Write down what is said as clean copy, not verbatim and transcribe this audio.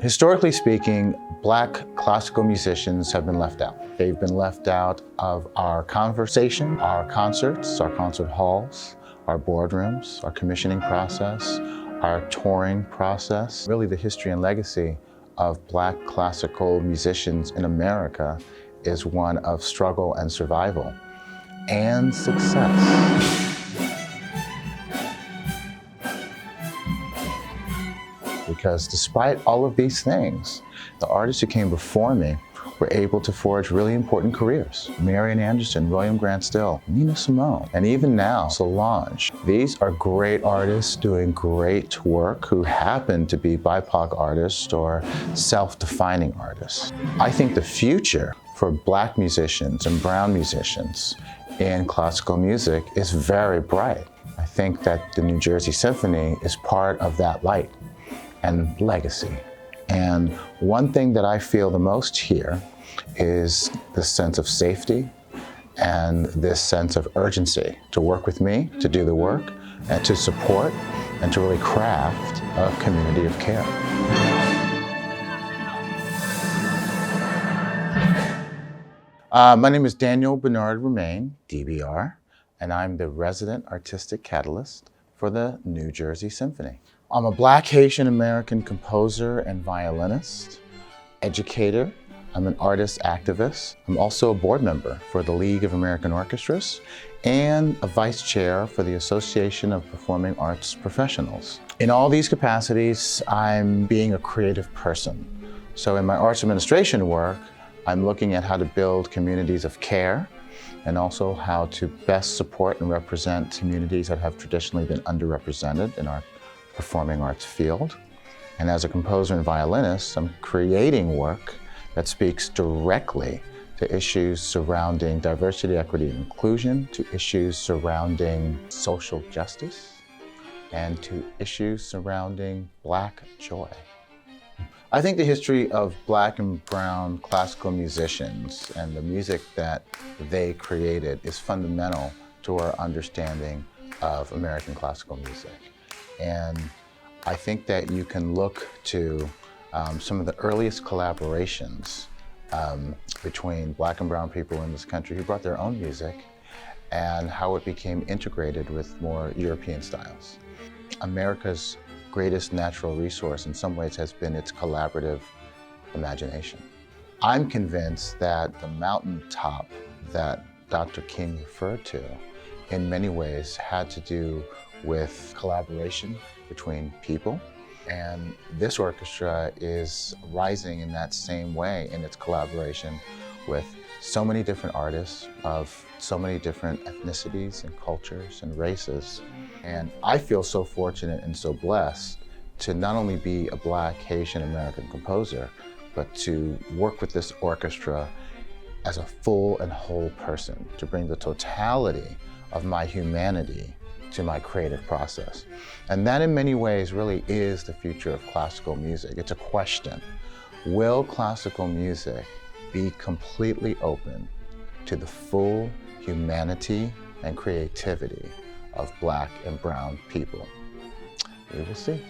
Historically speaking, Black classical musicians have been left out. They've been left out of our conversation, our concerts, our concert halls, our boardrooms, our commissioning process, our touring process. Really, the history and legacy of Black classical musicians in America is one of struggle and survival and success. Because despite all of these things, the artists who came before me were able to forge really important careers. Marian Anderson, William Grant Still, Nina Simone, and even now, Solange. These are great artists doing great work who happen to be BIPOC artists or self-defining artists. I think the future for Black musicians and brown musicians in classical music is very bright. I think that the New Jersey Symphony is part of that light and legacy. And one thing that I feel the most here is this sense of safety and this sense of urgency to work with me, to do the work, and to support, and to really craft a community of care. My name is Daniel Bernard Roumain, DBR, and I'm the resident artistic catalyst for the New Jersey Symphony. I'm a Black Haitian American composer and violinist, educator. I'm an artist activist. I'm also a board member for the League of American Orchestras and a vice chair for the Association of Performing Arts Professionals. In all these capacities, I'm being a creative person. So in my arts administration work, I'm looking at how to build communities of care and also how to best support and represent communities that have traditionally been underrepresented in our performing arts field. And as a composer and violinist, I'm creating work that speaks directly to issues surrounding diversity, equity, and inclusion, to issues surrounding social justice, and to issues surrounding Black joy. I think the history of Black and brown classical musicians and the music that they created is fundamental to our understanding of American classical music. And I think that you can look to some of the earliest collaborations between Black and brown people in this country who brought their own music and how it became integrated with more European styles. America's greatest natural resource in some ways has been its collaborative imagination. I'm convinced that the mountaintop that Dr. King referred to in many ways had to do with collaboration between people. And this orchestra is rising in that same way in its collaboration with so many different artists of so many different ethnicities and cultures and races. And I feel so fortunate and so blessed to not only be a Black Haitian American composer, but to work with this orchestra as a full and whole person, to bring the totality of my humanity to my creative process. And that in many ways really is the future of classical music. It's a question. Will classical music be completely open to the full humanity and creativity of Black and brown people? We will see.